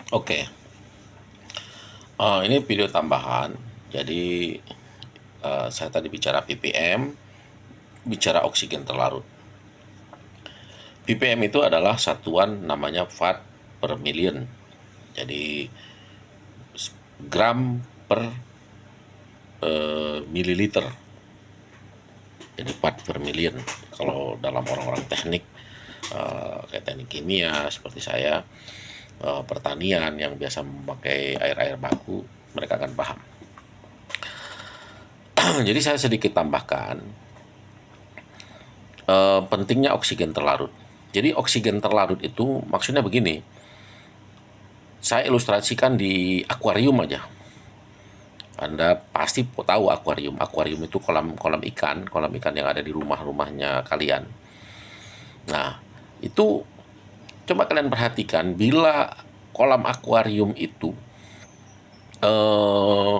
Oke, ini video tambahan. Jadi saya tadi bicara ppm, bicara oksigen terlarut. ppm itu adalah satuan namanya part per million. Jadi gram per mililiter. Jadi part per million. Kalau dalam orang-orang teknik, kayak teknik kimia seperti saya, pertanian yang biasa memakai air-air baku, mereka akan paham. Jadi saya sedikit tambahkan pentingnya oksigen terlarut. Jadi oksigen terlarut itu maksudnya begini, saya ilustrasikan di akuarium aja. Anda pasti tahu akuarium. Akuarium itu kolam ikan yang ada di rumahnya kalian. Nah, itu coba kalian perhatikan, bila kolam akuarium itu eh,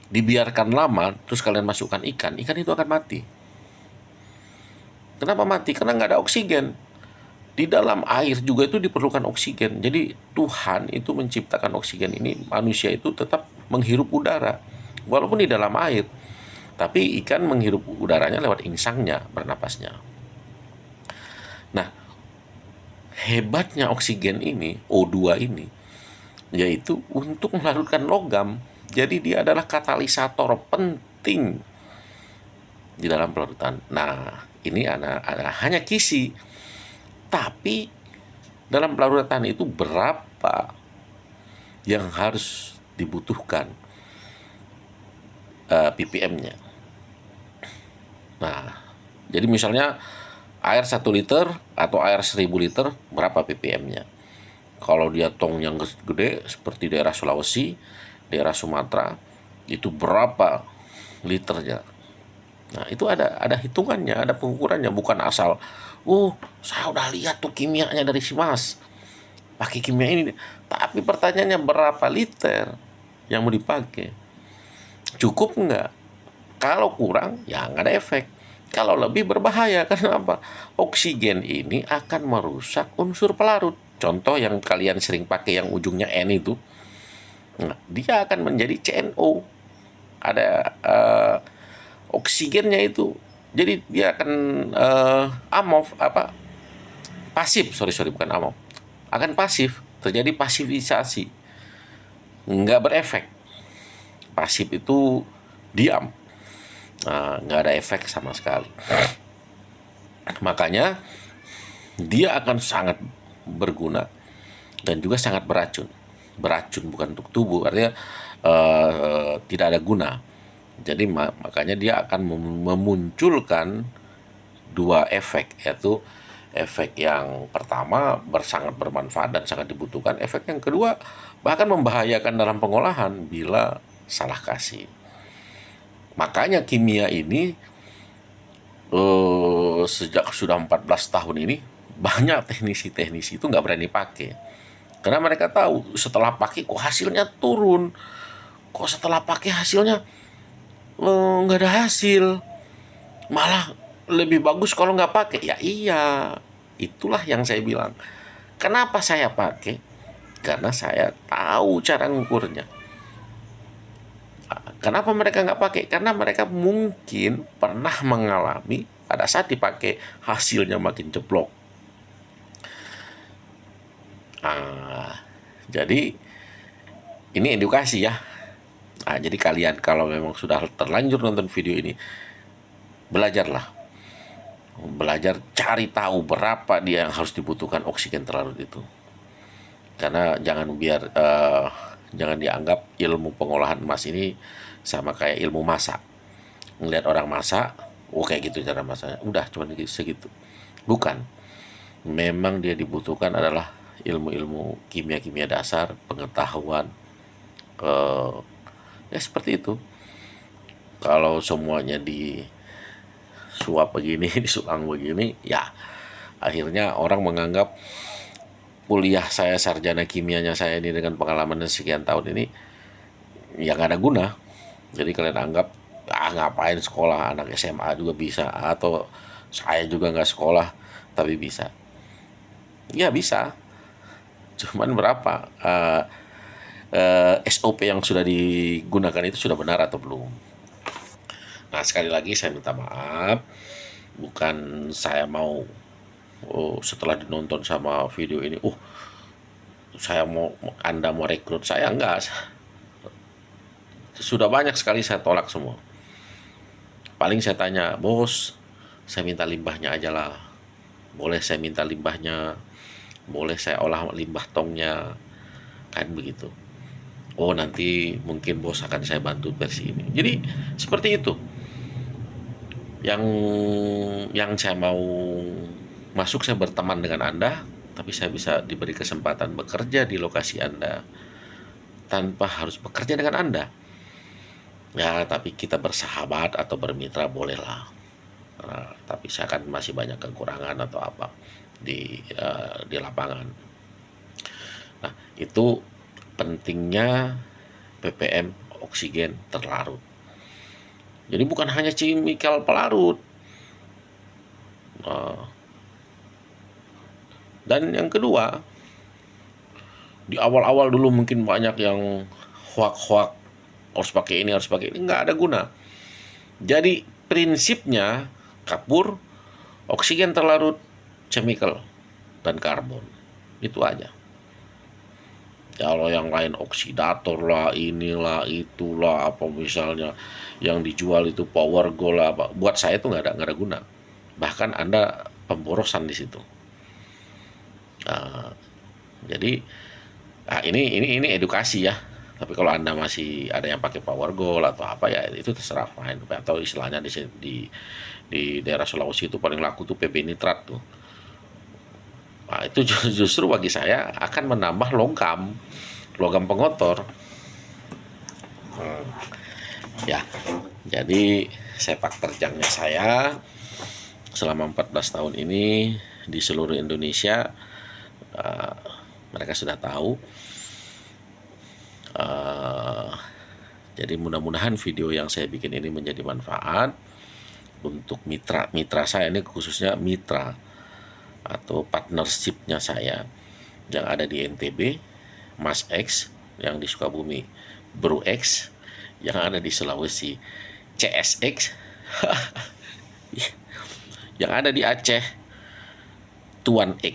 dibiarkan lama, terus kalian masukkan ikan itu akan mati. Kenapa mati? Karena nggak ada oksigen. Di dalam air juga itu diperlukan oksigen. Jadi Tuhan itu menciptakan oksigen ini, manusia itu tetap menghirup udara walaupun di dalam air. Tapi ikan menghirup udaranya lewat insangnya, bernapasnya. Nah, hebatnya oksigen ini, O2 ini, yaitu untuk melarutkan logam. Jadi dia adalah katalisator penting di dalam pelarutan. Nah, ini hanya kisi. Tapi dalam pelarutan itu berapa yang harus dibutuhkan ppm-nya. Nah, jadi misalnya air 1 liter atau air 1000 liter, berapa ppm-nya? Kalau dia tong yang gede seperti daerah Sulawesi, daerah Sumatera, itu berapa liternya? Nah, itu ada hitungannya, ada pengukurannya, bukan asal, saya udah lihat tuh kimianya dari si Mas, pakai kimia ini. Tapi pertanyaannya berapa liter yang mau dipakai? Cukup nggak? Kalau kurang, ya nggak ada efek. Kalau lebih berbahaya, karena apa? Oksigen ini akan merusak unsur pelarut. Contoh yang kalian sering pakai yang ujungnya N itu, nah, dia akan menjadi CNO. Ada oksigennya itu. Jadi dia akan amorf apa pasif, sorry bukan amorf, akan pasif, terjadi pasivisasi, nggak berefek. Pasif itu diam, nggak ada efek sama sekali. Makanya dia akan sangat berguna dan juga sangat beracun. Beracun bukan untuk tubuh, artinya tidak ada guna. Jadi makanya dia akan memunculkan dua efek, yaitu efek yang pertama sangat bermanfaat dan sangat dibutuhkan. Efek yang kedua bahkan membahayakan dalam pengolahan bila salah kasih. Makanya kimia ini sejak sudah 14 tahun ini banyak teknisi-teknisi itu nggak berani pakai. Karena mereka tahu setelah pakai kok hasilnya turun. Kok setelah pakai hasilnya nggak ada hasil. Malah lebih bagus kalau nggak pakai. Ya iya, itulah yang saya bilang. Kenapa saya pakai? Karena saya tahu cara ngukurnya. Kenapa mereka nggak pakai? Karena mereka mungkin pernah mengalami pada saat dipakai hasilnya makin jeblok. Jadi ini edukasi ya. Jadi kalian kalau memang sudah terlanjur nonton video ini, belajarlah. Belajar cari tahu berapa dia yang harus dibutuhkan oksigen terlarut itu. Karena jangan dianggap ilmu pengolahan emas ini sama kayak ilmu masak. Ngelihat orang masak, kayak gitu cara masaknya, udah cuma segitu. Bukan. Memang dia dibutuhkan adalah ilmu-ilmu kimia-kimia dasar, pengetahuan, ya seperti itu. Kalau semuanya disuap begini, disulang begini, ya akhirnya orang menganggap kuliah saya, sarjana kimianya saya ini dengan pengalaman sekian tahun ini, ya nggak ada guna. Jadi kalian anggap, ngapain sekolah, anak SMA juga bisa, atau saya juga nggak sekolah tapi bisa. Ya bisa, Cuman berapa SOP yang sudah digunakan itu sudah benar atau belum. Nah, sekali lagi saya minta maaf, bukan saya mau setelah dinonton sama video ini, saya mau, Anda mau rekrut saya, enggak. Sudah banyak sekali saya tolak semua. Paling saya tanya, bos, saya minta limbahnya aja lah. Boleh saya minta limbahnya, boleh saya olah limbah tongnya, kan begitu. Oh, nanti mungkin bos akan saya bantu versi ini. Jadi seperti itu. Yang saya mau masuk, saya berteman dengan Anda, tapi saya bisa diberi kesempatan bekerja di lokasi Anda tanpa harus bekerja dengan Anda. Ya, tapi kita bersahabat atau bermitra bolehlah. Tapi saya kan masih banyak kekurangan atau apa di lapangan. Nah, itu pentingnya ppm oksigen terlarut. Jadi bukan hanya chemical pelarut. Dan yang kedua, di awal-awal dulu mungkin banyak yang hoak-hoak, harus pakai ini, harus pakai ini, nggak ada guna. Jadi prinsipnya kapur, oksigen terlarut, chemical, dan karbon. Itu aja. Kalau yang lain oksidator lah, inilah, itulah, apa misalnya yang dijual itu power gold lah, apa. Buat saya itu nggak ada guna. Bahkan Anda pemborosan di situ. Jadi ini edukasi ya. Tapi kalau Anda masih ada yang pakai power gold atau apa, ya itu terserah, main. Atau istilahnya di daerah Sulawesi itu paling laku tuh PB nitrat tuh. Nah, itu justru bagi saya akan menambah logam pengotor. Ya, jadi sepak terjangnya saya selama 14 tahun ini di seluruh Indonesia, mereka sudah tahu. Jadi mudah-mudahan video yang saya bikin ini menjadi manfaat untuk mitra saya, ini khususnya mitra atau partnershipnya saya yang ada di NTB, Mas X, yang di Sukabumi, Bro X, yang ada di Sulawesi, CSX, yang ada di Aceh, Tuan X,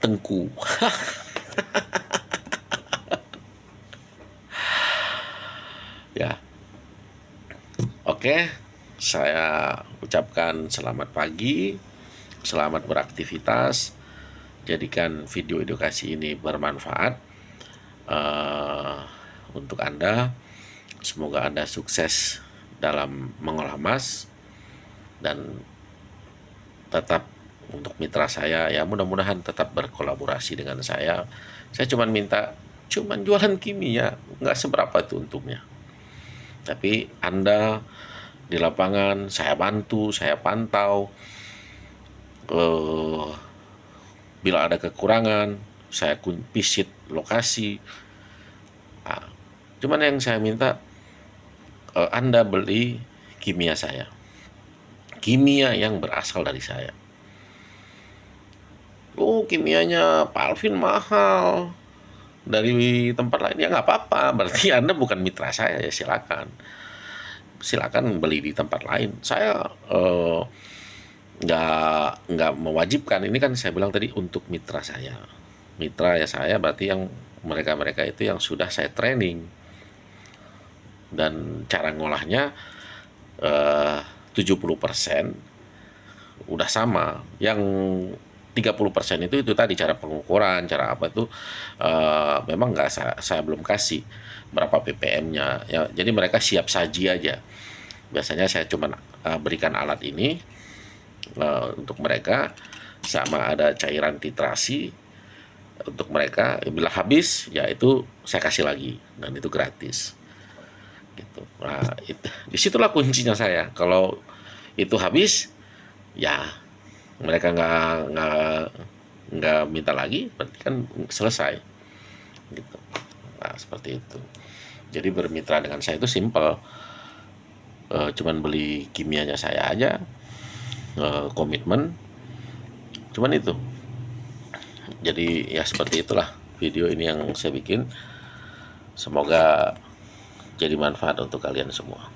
Tengku. Ya, oke, saya ucapkan selamat pagi, selamat beraktivitas, jadikan video edukasi ini bermanfaat untuk Anda. Semoga Anda sukses dalam mengolah emas, dan tetap untuk mitra saya ya, mudah-mudahan tetap berkolaborasi dengan saya. Saya cuman jualan kimia, nggak seberapa itu untungnya. Tapi Anda di lapangan saya bantu, saya pantau. Bila ada kekurangan, saya visit lokasi. Nah, cuman yang saya minta, Anda beli kimia saya, kimia yang berasal dari saya. Kimianya Pak Alvin mahal dari tempat lain, ya nggak apa-apa, berarti Anda bukan mitra saya, ya silakan beli di tempat lain. Saya nggak mewajibkan, ini kan saya bilang tadi untuk mitra saya. Mitra ya saya berarti yang mereka itu yang sudah saya training, dan cara ngolahnya 70% udah sama. Yang 30% itu tadi cara pengukuran, cara apa itu memang nggak saya belum kasih berapa ppm-nya ya, jadi mereka siap saji aja. Biasanya saya cuma berikan alat ini untuk mereka, sama ada cairan titrasi untuk mereka. Bila habis ya itu saya kasih lagi, dan itu gratis gitu. Nah, disitulah kuncinya saya. Kalau itu habis, ya mereka nggak minta lagi, berarti kan selesai gitu. Nah, seperti itu. Jadi bermitra dengan saya itu simple, cuman beli kimianya saya aja, komitmen, cuman itu. Jadi ya seperti itulah. video ini yang saya bikin. Semoga jadi manfaat untuk kalian semua.